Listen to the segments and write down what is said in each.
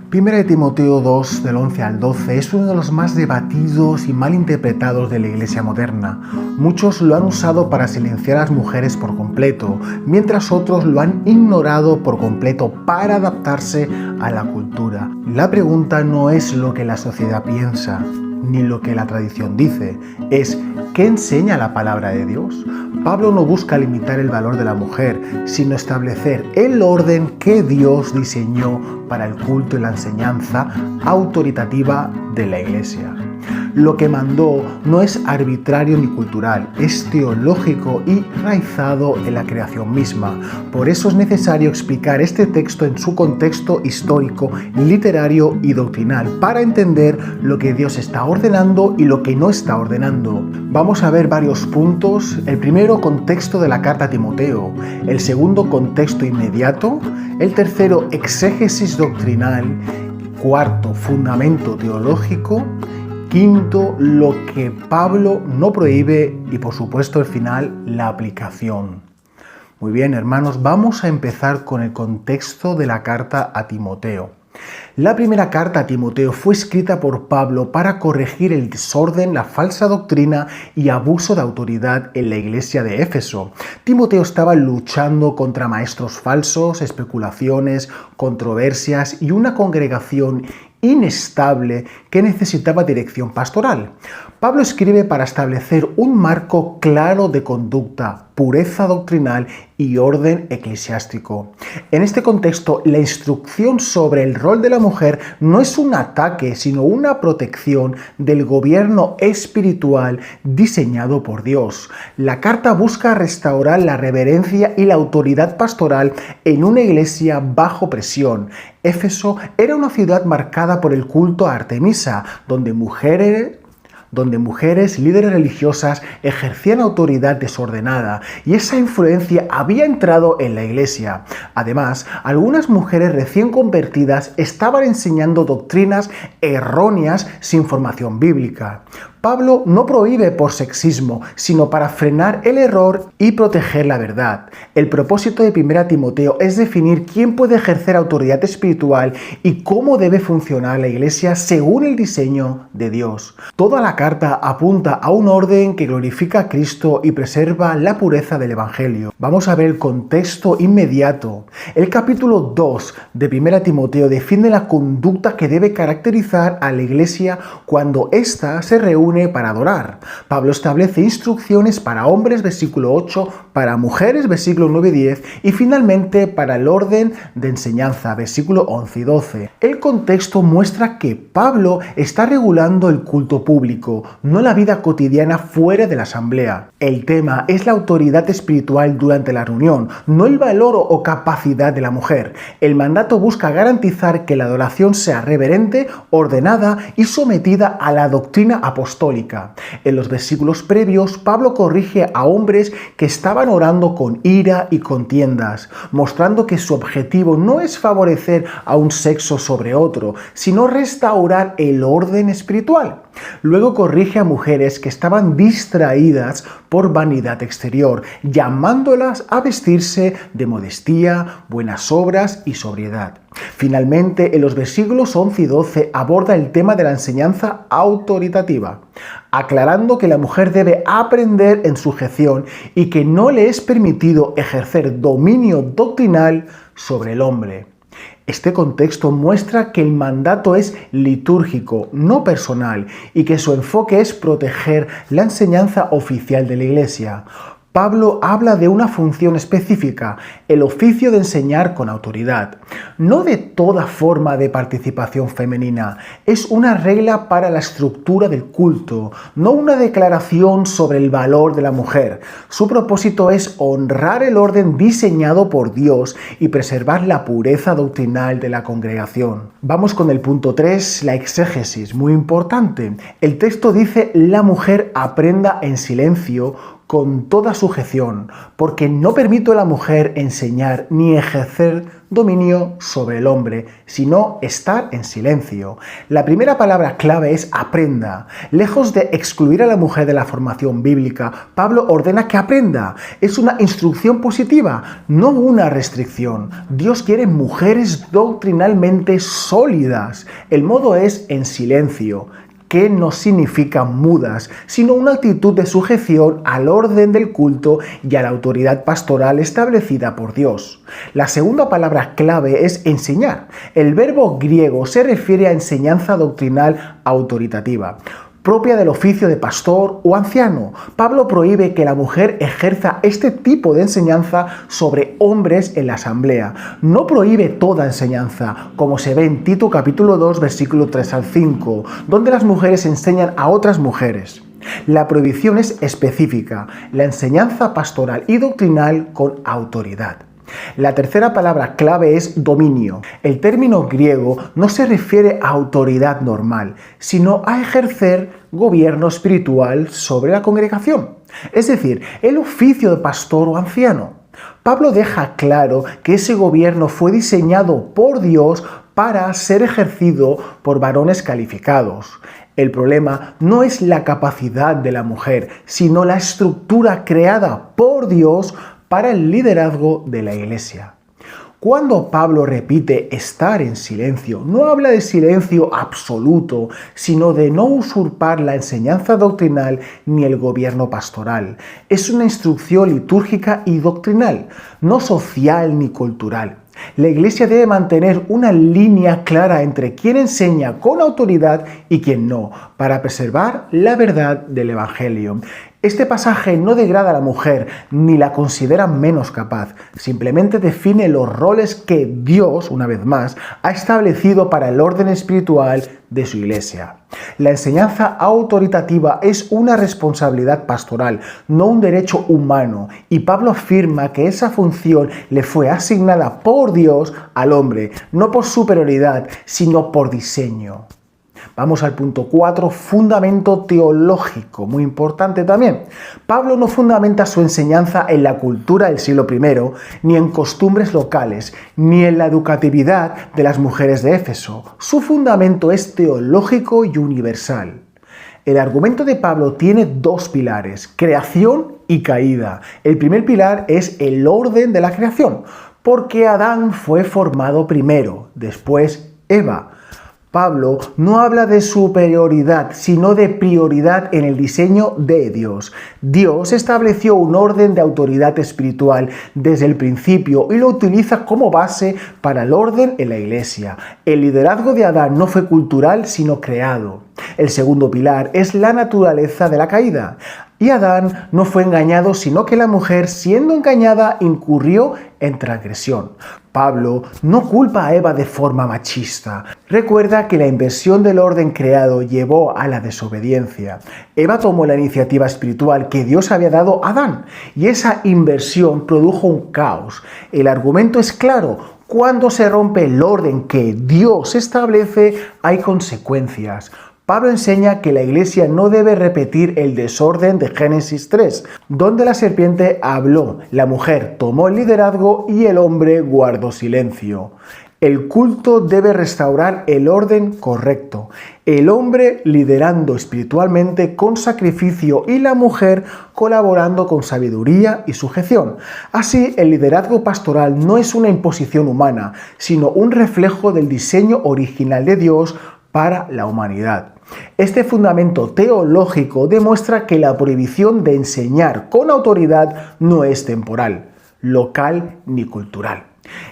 Primera de Timoteo 2, del 11 al 12, es uno de los más debatidos y mal interpretados de la Iglesia moderna. Muchos lo han usado para silenciar a las mujeres por completo, mientras otros lo han ignorado por completo para adaptarse a la cultura. La pregunta no es lo que la sociedad piensa, ni lo que la tradición dice, es ¿qué enseña la palabra de Dios? Pablo no busca limitar el valor de la mujer, sino establecer el orden que Dios diseñó para el culto y la enseñanza autoritativa de la Iglesia. Lo que mandó no es arbitrario ni cultural, es teológico y raizado en la creación misma. Por eso es necesario explicar este texto en su contexto histórico, literario y doctrinal, para entender lo que Dios está ordenando y lo que no está ordenando. Vamos a ver varios puntos. El primero, contexto de la carta a Timoteo. El segundo, contexto inmediato. El tercero, exégesis doctrinal. Cuarto, fundamento teológico. Quinto, lo que Pablo no prohíbe y por supuesto al final la aplicación. Muy bien, hermanos, vamos a empezar con el contexto de la carta a Timoteo. La primera carta a Timoteo fue escrita por Pablo para corregir el desorden, la falsa doctrina y abuso de autoridad en la iglesia de Éfeso. Timoteo estaba luchando contra maestros falsos, especulaciones, controversias y una congregación inestable que necesitaba dirección pastoral. Pablo escribe para establecer un marco claro de conducta, pureza doctrinal y orden eclesiástico. En este contexto, la instrucción sobre el rol de la mujer no es un ataque, sino una protección del gobierno espiritual diseñado por Dios. La carta busca restaurar la reverencia y la autoridad pastoral en una iglesia bajo presión. Éfeso era una ciudad marcada por el culto a Artemisa, donde mujeres, líderes religiosas, ejercían autoridad desordenada y esa influencia había entrado en la iglesia. Además, algunas mujeres recién convertidas estaban enseñando doctrinas erróneas sin formación bíblica. Pablo no prohíbe por sexismo, sino para frenar el error y proteger la verdad. El propósito de 1 Timoteo es definir quién puede ejercer autoridad espiritual y cómo debe funcionar la iglesia según el diseño de Dios. Toda la carta apunta a un orden que glorifica a Cristo y preserva la pureza del Evangelio. Vamos a ver el contexto inmediato. El capítulo 2 de 1 Timoteo define la conducta que debe caracterizar a la iglesia cuando ésta se reúne para adorar. Pablo establece instrucciones para hombres, versículo 8, para mujeres, versículo 9 y 10, y finalmente para el orden de enseñanza, versículo 11 y 12. El contexto muestra que Pablo está regulando el culto público, no la vida cotidiana fuera de la asamblea. El tema es la autoridad espiritual durante la reunión, no el valor o capacidad de la mujer. El mandato busca garantizar que la adoración sea reverente, ordenada y sometida a la doctrina apostólica. En los versículos previos, Pablo corrige a hombres que estaban orando con ira y contiendas, mostrando que su objetivo no es favorecer a un sexo sobre otro, sino restaurar el orden espiritual. Luego corrige a mujeres que estaban distraídas por vanidad exterior, llamándolas a vestirse de modestia, buenas obras y sobriedad. Finalmente, en los versículos 11 y 12 aborda el tema de la enseñanza autoritativa, aclarando que la mujer debe aprender en sujeción y que no le es permitido ejercer dominio doctrinal sobre el hombre. Este contexto muestra que el mandato es litúrgico, no personal, y que su enfoque es proteger la enseñanza oficial de la Iglesia. Pablo habla de una función específica, el oficio de enseñar con autoridad. No de toda forma de participación femenina, es una regla para la estructura del culto, no una declaración sobre el valor de la mujer. Su propósito es honrar el orden diseñado por Dios y preservar la pureza doctrinal de la congregación. Vamos con el punto 3, la exégesis, muy importante. El texto dice: la mujer aprenda en silencio con toda sujeción, porque no permito a la mujer enseñar ni ejercer dominio sobre el hombre, sino estar en silencio. La primera palabra clave es aprenda. Lejos de excluir a la mujer de la formación bíblica, Pablo ordena que aprenda. Es una instrucción positiva, no una restricción. Dios quiere mujeres doctrinalmente sólidas. El modo es en silencio, que no significa mudas, sino una actitud de sujeción al orden del culto y a la autoridad pastoral establecida por Dios. La segunda palabra clave es enseñar. El verbo griego se refiere a enseñanza doctrinal autoritativa, propia del oficio de pastor o anciano. Pablo prohíbe que la mujer ejerza este tipo de enseñanza sobre hombres en la asamblea. No prohíbe toda enseñanza, como se ve en Tito capítulo 2, versículo 3 al 5, donde las mujeres enseñan a otras mujeres. La prohibición es específica, la enseñanza pastoral y doctrinal con autoridad. La tercera palabra clave es dominio. El término griego no se refiere a autoridad normal, sino a ejercer gobierno espiritual sobre la congregación, es decir, el oficio de pastor o anciano. Pablo deja claro que ese gobierno fue diseñado por Dios para ser ejercido por varones calificados. El problema no es la capacidad de la mujer, sino la estructura creada por Dios para el liderazgo de la iglesia. Cuando Pablo repite estar en silencio, no habla de silencio absoluto, sino de no usurpar la enseñanza doctrinal ni el gobierno pastoral. Es una instrucción litúrgica y doctrinal, no social ni cultural. La iglesia debe mantener una línea clara entre quien enseña con autoridad y quien no, para preservar la verdad del Evangelio. Este pasaje no degrada a la mujer ni la considera menos capaz, simplemente define los roles que Dios, una vez más, ha establecido para el orden espiritual de su iglesia. La enseñanza autoritativa es una responsabilidad pastoral, no un derecho humano, y Pablo afirma que esa función le fue asignada por Dios al hombre, no por superioridad, sino por diseño. Vamos al punto 4, fundamento teológico, muy importante también. Pablo no fundamenta su enseñanza en la cultura del siglo I, ni en costumbres locales, ni en la educatividad de las mujeres de Éfeso. Su fundamento es teológico y universal. El argumento de Pablo tiene dos pilares, creación y caída. El primer pilar es el orden de la creación, porque Adán fue formado primero, después Eva. Pablo no habla de superioridad, sino de prioridad en el diseño de Dios. Dios estableció un orden de autoridad espiritual desde el principio y lo utiliza como base para el orden en la iglesia. El liderazgo de Adán no fue cultural, sino creado. El segundo pilar es la naturaleza de la caída. Y Adán no fue engañado, sino que la mujer, siendo engañada, incurrió en transgresión. Pablo no culpa a Eva de forma machista. Recuerda que la inversión del orden creado llevó a la desobediencia. Eva tomó la iniciativa espiritual que Dios había dado a Adán, y esa inversión produjo un caos. El argumento es claro. Cuando se rompe el orden que Dios establece, hay consecuencias. Pablo enseña que la iglesia no debe repetir el desorden de Génesis 3, donde la serpiente habló, la mujer tomó el liderazgo y el hombre guardó silencio. El culto debe restaurar el orden correcto, el hombre liderando espiritualmente con sacrificio y la mujer colaborando con sabiduría y sujeción. Así, el liderazgo pastoral no es una imposición humana, sino un reflejo del diseño original de Dios para la humanidad. Este fundamento teológico demuestra que la prohibición de enseñar con autoridad no es temporal, local ni cultural.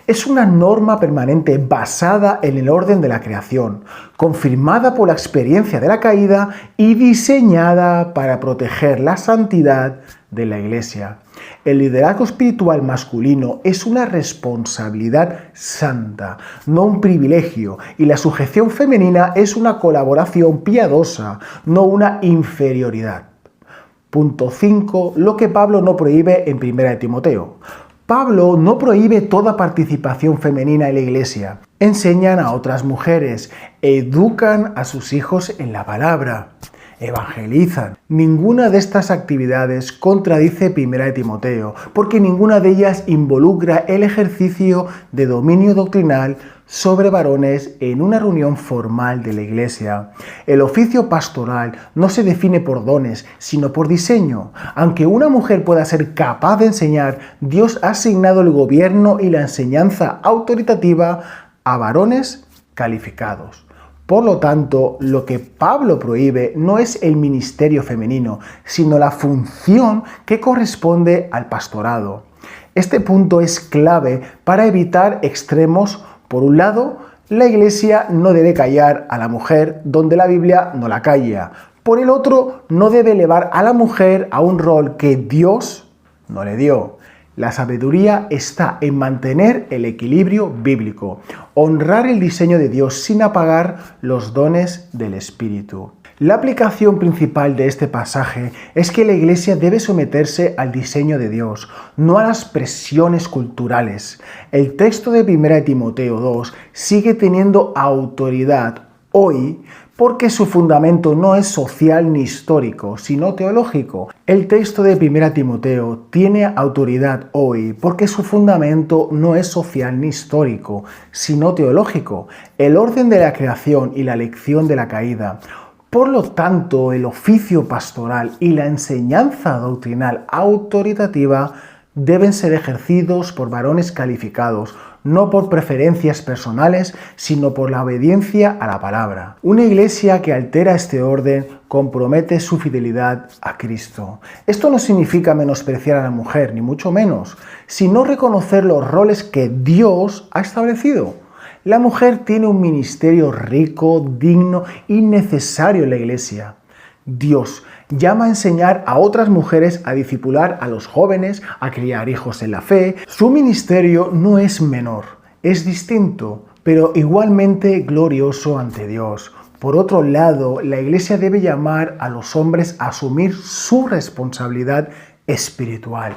Es una norma permanente basada en el orden de la creación, confirmada por la experiencia de la caída y diseñada para proteger la santidad de la iglesia. El liderazgo espiritual masculino es una responsabilidad santa, no un privilegio, y la sujeción femenina es una colaboración piadosa, no una inferioridad. Punto 5. Lo que Pablo no prohíbe en 1 Timoteo. Pablo no prohíbe toda participación femenina en la iglesia. Enseñan a otras mujeres, educan a sus hijos en la palabra. evangelizan. Ninguna de estas actividades contradice 1 Timoteo, porque ninguna de ellas involucra el ejercicio de dominio doctrinal sobre varones en una reunión formal de la Iglesia. El oficio pastoral no se define por dones, sino por diseño. Aunque una mujer pueda ser capaz de enseñar, Dios ha asignado el gobierno y la enseñanza autoritativa a varones calificados. Por lo tanto, lo que Pablo prohíbe no es el ministerio femenino, sino la función que corresponde al pastorado. Este punto es clave para evitar extremos. Por un lado, la Iglesia no debe callar a la mujer donde la Biblia no la calla. Por el otro, no debe elevar a la mujer a un rol que Dios no le dio. La sabiduría está en mantener el equilibrio bíblico, honrar el diseño de Dios sin apagar los dones del Espíritu. La aplicación principal de este pasaje es que la Iglesia debe someterse al diseño de Dios, no a las presiones culturales. El texto de 1 Timoteo 2 sigue teniendo autoridad hoy porque su fundamento no es social ni histórico, sino teológico. El texto de 1 Timoteo tiene autoridad hoy porque su fundamento no es social ni histórico, sino teológico. El orden de la creación y la lección de la caída. Por lo tanto, el oficio pastoral y la enseñanza doctrinal autoritativa deben ser ejercidos por varones calificados, no por preferencias personales, sino por la obediencia a la palabra. Una iglesia que altera este orden compromete su fidelidad a Cristo. Esto no significa menospreciar a la mujer, ni mucho menos, sino reconocer los roles que Dios ha establecido. La mujer tiene un ministerio rico, digno y necesario en la iglesia. Dios llama a enseñar a otras mujeres a discipular a los jóvenes, a criar hijos en la fe. Su ministerio no es menor, es distinto, pero igualmente glorioso ante Dios. Por otro lado, la iglesia debe llamar a los hombres a asumir su responsabilidad espiritual.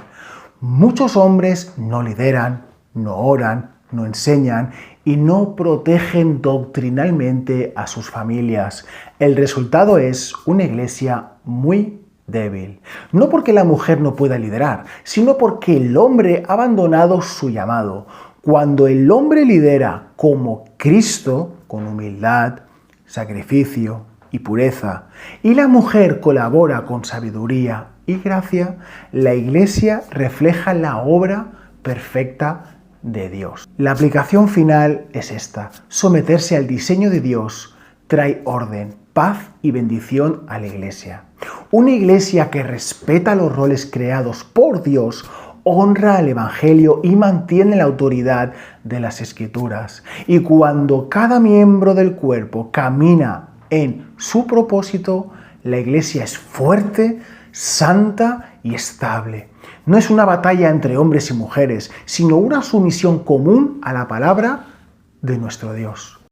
Muchos hombres no lideran, no oran, no enseñan y no protegen doctrinalmente a sus familias. El resultado es una iglesia muy débil. No porque la mujer no pueda liderar, sino porque el hombre ha abandonado su llamado. Cuando el hombre lidera como Cristo, con humildad, sacrificio y pureza, y la mujer colabora con sabiduría y gracia, la iglesia refleja la obra perfecta de Dios. La aplicación final es esta: someterse al diseño de Dios trae orden, paz y bendición a la iglesia. Una iglesia que respeta los roles creados por Dios honra al Evangelio y mantiene la autoridad de las Escrituras. Y cuando cada miembro del cuerpo camina en su propósito, la iglesia es fuerte, santa y estable. No es una batalla entre hombres y mujeres, sino una sumisión común a la palabra de nuestro Dios.